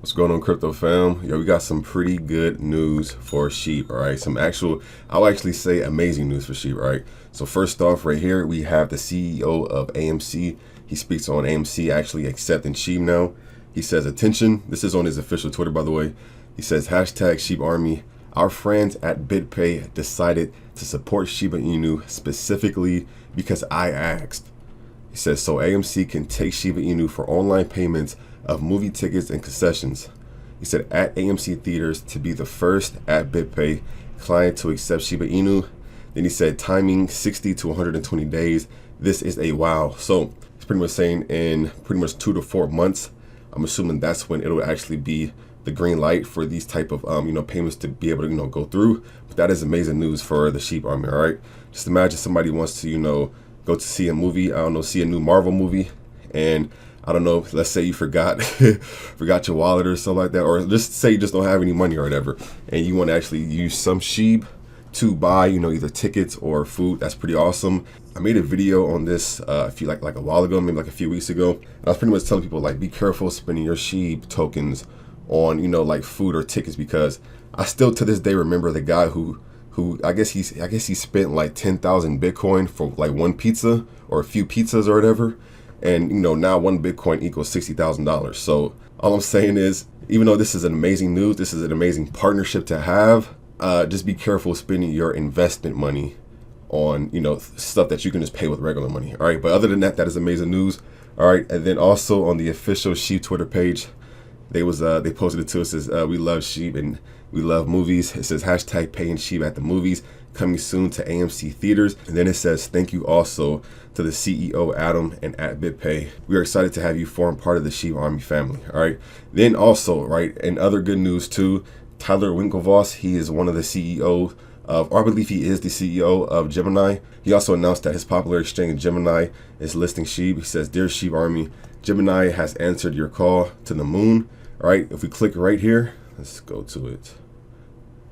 What's going on, crypto fam? Yo, we got some pretty good news for SHIB, all right? Some actual, I'll actually say amazing news for SHIB, right? So first off, right here, we have the CEO of AMC. He speaks on AMC actually accepting SHIB now. He says, attention, this is on his official Twitter, by the way. He says, hashtag SHIB Army. Our friends at BitPay decided to support Shiba Inu specifically because I asked. He says, so AMC can take Shiba Inu for online payments of movie tickets and concessions. He said at AMC theaters to be the first at BitPay client to accept Shiba Inu. Then he said timing 60 to 120 days. This is a wow. So he's pretty much saying in pretty much 2 to 4 months. I'm assuming that's when it'll actually be the green light for these type of payments to be able to go through. But that is amazing news for the SHIB Army. All right, just imagine somebody wants to go to see a movie. I don't know, see a new Marvel movie, and I don't know, let's say you forgot your wallet or something like that, or just say you just don't have any money or whatever, and you want to actually use some SHIB to buy, either tickets or food. That's pretty awesome. I made a video on this like a while ago, maybe like a few weeks ago. And I was pretty much telling people, like, be careful spending your SHIB tokens on, like food or tickets, because I still to this day remember the guy who I guess he spent like 10,000 Bitcoin for like one pizza or a few pizzas or whatever. And now one Bitcoin equals $60,000. So all I'm saying is, even though this is an amazing news, this is an amazing partnership to have, just be careful spending your investment money on stuff that you can just pay with regular money. All right, but other than that, that is amazing news. All right, and then also on the official SHIB Twitter page, they posted it to us. It says we love SHIB and we love movies. It says hashtag paying SHIB at the movies, coming soon to AMC theaters. And then it says thank you also to the CEO Adam and at BitPay. We are excited to have you form part of the SHIB Army family. All right. Then also, right, and other good news too, Tyler Winklevoss, he is one of the CEO of, or I believe he is the CEO of Gemini. He also announced that his popular exchange Gemini is listing SHIB. He says, dear SHIB Army, Gemini has answered your call to the moon. All right, if we click right here, let's go to it.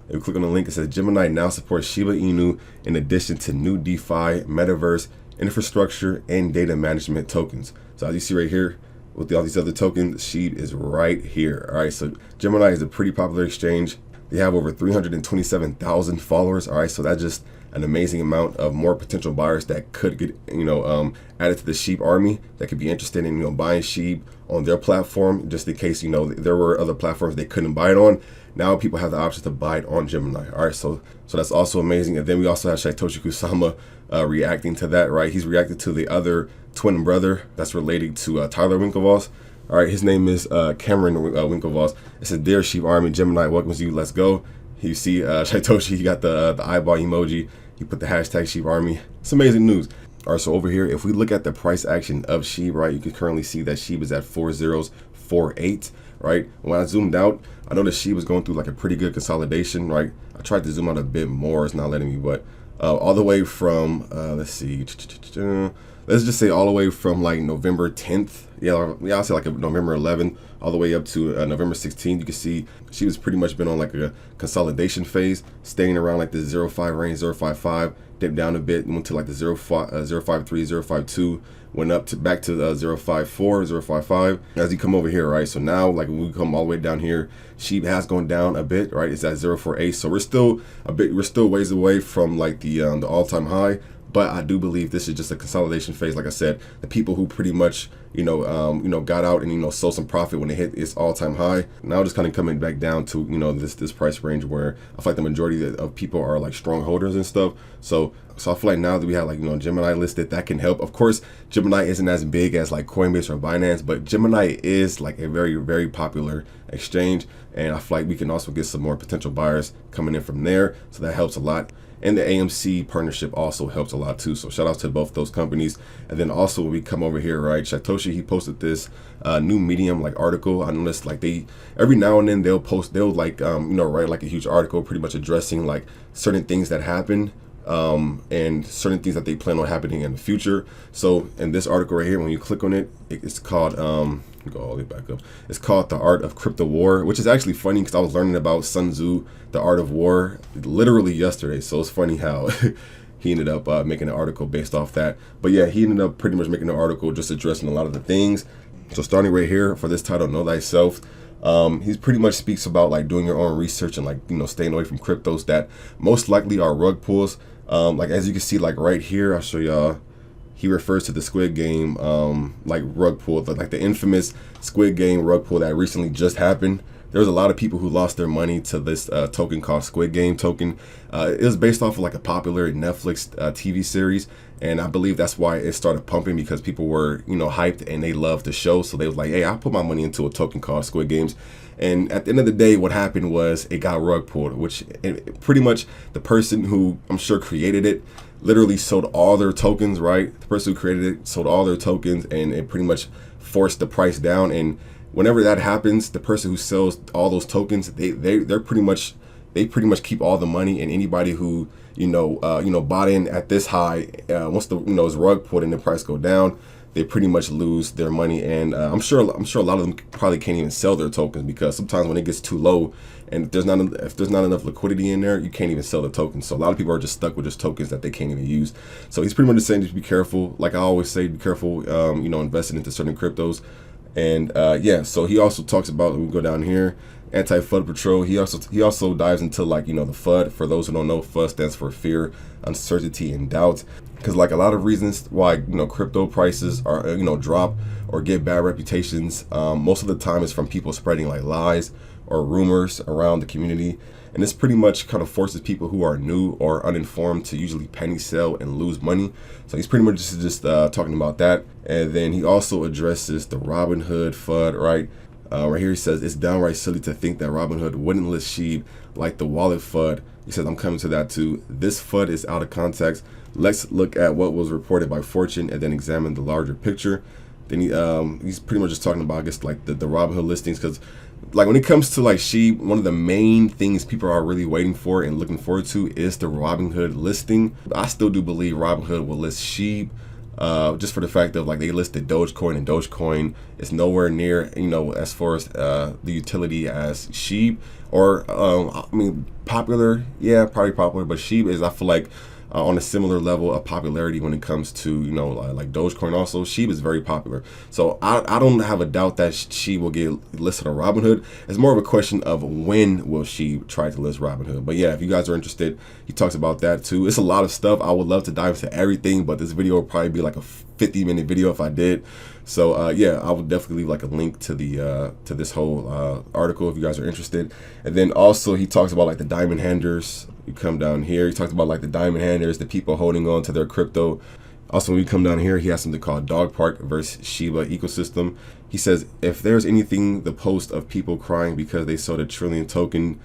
If we click on the link, it says Gemini now supports Shiba Inu in addition to new DeFi, metaverse, infrastructure, and data management tokens. So as you see right here, with all these other tokens, SHIB is right here. All right, so Gemini is a pretty popular exchange. They have over 327,000 followers. All right, so that's just an amazing amount of more potential buyers that could get added to the SHIB Army that could be interested in buying SHIB on their platform, just in case there were other platforms they couldn't buy it on. Now people have the option to buy it on Gemini. All right, so that's also amazing. And then we also have Satoshi Kusama reacting to that. Right, he's reacted to the other twin brother that's related to Tyler Winklevoss. All right, his name is Cameron Winklevoss. It says, dear SHIB Army, Gemini welcomes you. Let's go. You see Satoshi, he got the eyeball emoji. He put the hashtag SHIB Army. It's amazing news. All right, so over here, if we look at the price action of SHIB, right, you can currently see that SHIB is at 4048, right? When I zoomed out, I know that SHIB was going through like a pretty good consolidation, right? I tried to zoom out a bit more, it's not letting me, but all the way from, let's see, let's just say all the way from like November 10th, I'll say like November 11th, all the way up to November 16th, you can see SHIB has pretty much been on like a consolidation phase, staying around like the 0.5 range, 0.55, dipped down a bit, went to like the 0.53, 0.52, went up to back to 0.54, 0.55. As you come over here, right? So now, like when we come all the way down here, SHIB has gone down a bit, right? It's at 0.48, so we're still ways away from like the all-time high. But I do believe this is just a consolidation phase. Like I said, the people who pretty much, got out and, sold some profit when it hit its all-time high. Now just kind of coming back down to, this price range where I feel like the majority of people are like strong holders and stuff. So I feel like now that we have like, Gemini listed, that can help. Of course, Gemini isn't as big as like Coinbase or Binance, but Gemini is like a very, very popular exchange. And I feel like we can also get some more potential buyers coming in from there. So that helps a lot. And the AMC partnership also helps a lot too. So shout out to both those companies. And then also when we come over here, right, Satoshi, he posted this new Medium like article. I noticed like every now and then they'll like, write like a huge article pretty much addressing like certain things that happen and certain things that they plan on happening in the future. So in this article right here, when you click on it, it's called, go all the way back up. It's called The Art of Crypto War, which is actually funny because I was learning about Sun Tzu, The Art of War, literally yesterday. So it's funny how he ended up making an article based off that. But yeah, he ended up pretty much making an article just addressing a lot of the things. So starting right here for this title, Know Thyself, He pretty much speaks about like doing your own research and like, you know, staying away from cryptos that most likely are rug pulls. Like as you can see, like right here, I'll show y'all. He refers to the Squid Game like rug pull, like the infamous Squid Game rug pull that recently just happened. There was a lot of people who lost their money to this token called Squid Game token. It was based off of like a popular Netflix TV series, and I believe that's why it started pumping, because people were, you know, hyped and they loved the show. So they was like, hey, I'll put my money into a token called Squid Games. And at the end of the day, what happened was it got rug pulled, which pretty much the person who I'm sure created it literally sold all their tokens, right? The person who created it sold all their tokens, and it pretty much forced the price down. And whenever that happens, the person who sells all those tokens, they pretty much keep all the money, and anybody who bought in at this high, once the is rug pulled and the price go down, they pretty much lose their money. And I'm sure a lot of them probably can't even sell their tokens, because sometimes when it gets too low and if there's not enough liquidity in there, you can't even sell the tokens. So a lot of people are just stuck with just tokens that they can't even use. So he's pretty much just saying, just be careful. Like I always say, be careful, investing into certain cryptos. And so he also talks about, we go down here, anti-FUD patrol. He also dives into like, the FUD. For those who don't know, FUD stands for fear, uncertainty, and doubt. Because like a lot of reasons why crypto prices are drop or get bad reputations, most of the time is from people spreading like lies or rumors around the community. And this pretty much kind of forces people who are new or uninformed to usually penny sell and lose money. So he's pretty much just talking about that. And then he also addresses the Robinhood FUD, right? Right here he says, it's downright silly to think that Robinhood wouldn't list SHIB like the wallet FUD. He says, I'm coming to that too. This FUD is out of context. Let's look at what was reported by Fortune and then examine the larger picture. Then he's pretty much just talking about, I guess, like the Robinhood listings, because like when it comes to like SHIB, one of the main things people are really waiting for and looking forward to is the Robinhood listing. I still do believe Robinhood will list SHIB, just for the fact of like they listed Dogecoin, and Dogecoin is nowhere near, as far as the utility as SHIB, or popular, yeah, probably popular, but SHIB is, I feel like, on a similar level of popularity when it comes to like Dogecoin. Also, SHIB is very popular, so I don't have a doubt that SHIB will get listed on Robinhood. It's more of a question of when will SHIB try to list Robinhood. But yeah, if you guys are interested, he talks about that too. It's a lot of stuff. I would love to dive into everything, but this video will probably be like a 50-minute video if I did. So I will definitely leave like a link to the to this whole article if you guys are interested. And then also he talks about like the diamond handlers. You come down here, he talks about like the diamond handlers, the people holding on to their crypto. Also, when we come down here, he has something called Dog Park versus SHIBA ecosystem. He says, if there's anything the post of people crying because they sold a trillion token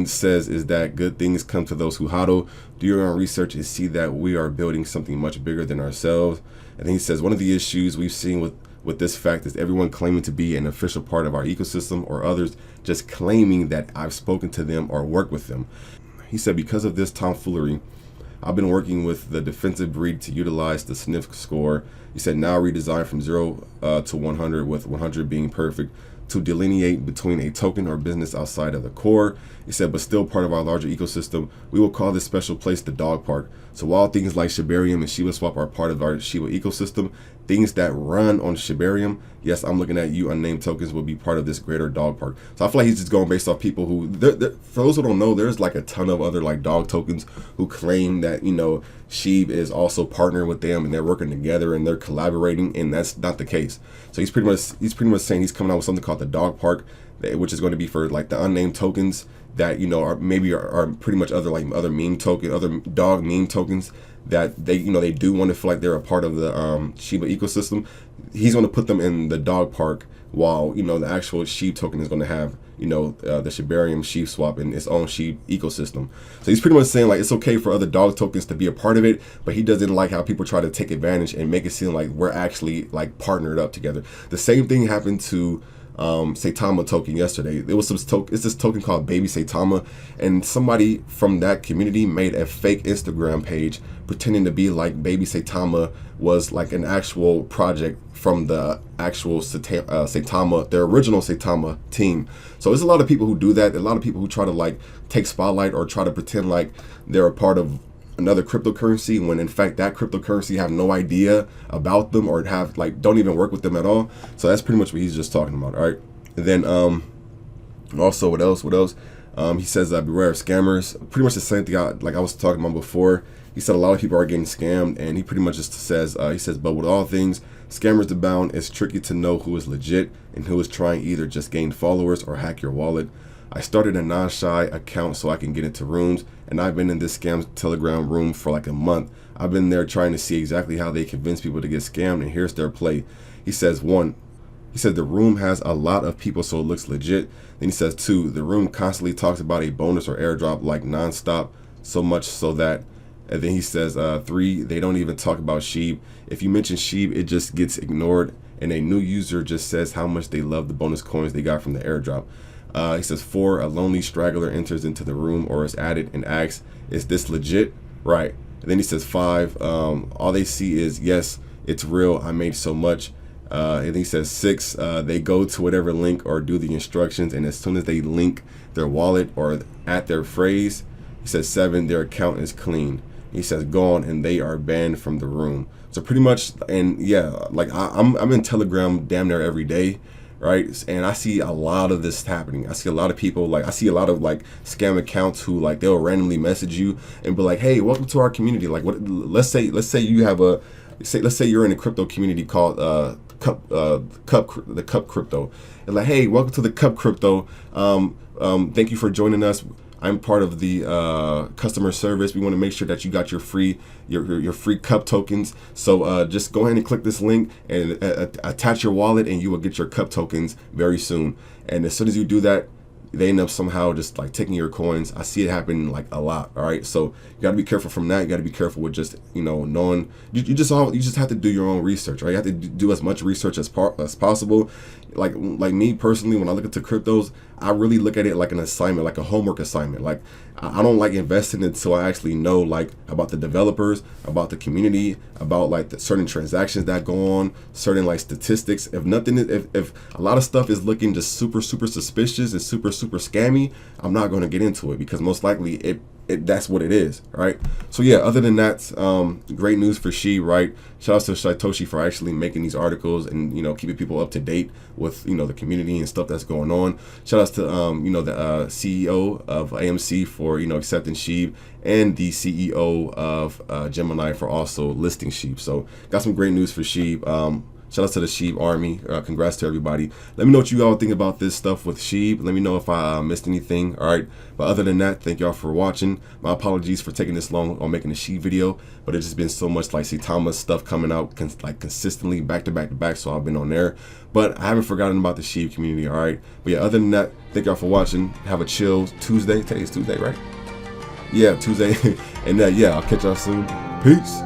says, is that good things come to those who hodl. Do your own research and see that we are building something much bigger than ourselves. And then he says, one of the issues we've seen with this fact is everyone claiming to be an official part of our ecosystem, or others just claiming that I've spoken to them or worked with them. He said, because of this tomfoolery, I've been working with the defensive breed to utilize the sniff score. He said, now redesigned from 0 to 100, with 100 being perfect, to delineate between a token or business outside of the core. He said, but still part of our larger ecosystem. We will call this special place the Dog Park. So while things like Shibarium and Shiba Swap are part of our Shiba ecosystem, things that run on Shibarium, yes, I'm looking at you, unnamed tokens, will be part of this greater dog park. So I feel like he's just going based off people who, for those who don't know, there's like a ton of other like dog tokens who claim that, SHIB is also partnering with them and they're working together and they're collaborating, and that's not the case. So he's pretty much saying he's coming out with something called the Dog Park, which is going to be for like the unnamed tokens that are pretty much other meme token, other dog meme tokens that they do want to feel like they're a part of the SHIBA ecosystem. He's going to put them in the Dog Park, while the actual SHIB token is going to have the Shibarium SHIB swap in its own SHIB ecosystem. So he's pretty much saying like it's okay for other dog tokens to be a part of it, but he doesn't like how people try to take advantage and make it seem like we're actually like partnered up together. The same thing happened to Saitama token yesterday. There was it's this token called Baby Saitama, and somebody from that community made a fake Instagram page pretending to be like Baby Saitama was like an actual project from the actual Saitama, the original Saitama team. So there's a lot of people who do that. A lot of people who try to like take spotlight or try to pretend like they're a part of another cryptocurrency, when in fact that cryptocurrency have no idea about them, or don't even work with them at all. So that's pretty much what he's just talking about. All right. And then also, what else? He says beware of scammers. Pretty much the same thing like I was talking about before. He said a lot of people are getting scammed, and he pretty much just says, but with all things, scammers abound. It's tricky to know who is legit and who is trying either just gain followers or hack your wallet. I started a non-shy account so I can get into rooms, and I've been in this scam Telegram room for like a month. I've been there trying to see exactly how they convince people to get scammed, and here's their play. He says, he said the room has a lot of people, so it looks legit. Then he says, 2, the room constantly talks about a bonus or airdrop like nonstop, so much so that. And then he says, 3, they don't even talk about SHIB. If you mention SHIB, it just gets ignored, and a new user just says how much they love the bonus coins they got from the airdrop. He says, 4, a lonely straggler enters into the room or is added and asks, is this legit? Right. And then he says, 5, all they see is, yes, it's real. I made so much. And he says, 6, they go to whatever link or do the instructions, and as soon as they link their wallet or at their phrase, he says, 7, their account is clean. He says, gone, and they are banned from the room. So pretty much, and yeah, like I'm in Telegram damn near every day, right? And I see a lot of this happening. I see a lot of people, like I see a lot of like scam accounts who like they'll randomly message you and be like, hey, welcome to our community. Like, what? Let's say you have let's say you're in a crypto community called the Cup Crypto, and like, hey, welcome to the Cup Crypto. Thank you for joining us. I'm part of the customer service. We want to make sure that you got your free cup tokens. So just go ahead and click this link and attach your wallet, and you will get your cup tokens very soon. And as soon as you do that, they end up somehow just like taking your coins. I see it happen like a lot. All right, so you got to be careful from that. You got to be careful with just knowing. You just have to do your own research, right? You have to do as much research as possible. Like me personally, when I look into cryptos, I really look at it like an assignment, like a homework assignment. Like I don't like investing until I actually know like about the developers, about the community, about like the certain transactions that go on, certain like statistics. If nothing, if a lot of stuff is looking just super suspicious and super scammy, I'm not going to get into it because most likely that's what it is, right? So yeah, other than that, great news for SHIB, right? Shout out to Satoshi for actually making these articles and keeping people up to date with the community and stuff that's going on. Shout out to the CEO of AMC for accepting SHIB, and the CEO of Gemini for also listing SHIB. So got some great news for SHIB. Shout out to the SHIB army. Congrats to everybody. Let me know what you all think about this stuff with SHIB. Let me know if I missed anything. All right. But other than that, thank y'all for watching. My apologies for taking this long on making a SHIB video, but it's just been so much like Saitama stuff coming out consistently back to back. So I've been on there, but I haven't forgotten about the SHIB community. All right. But yeah, other than that, thank y'all for watching. Have a chill Tuesday. Today's Tuesday, right? Yeah, Tuesday. And yeah, I'll catch y'all soon. Peace.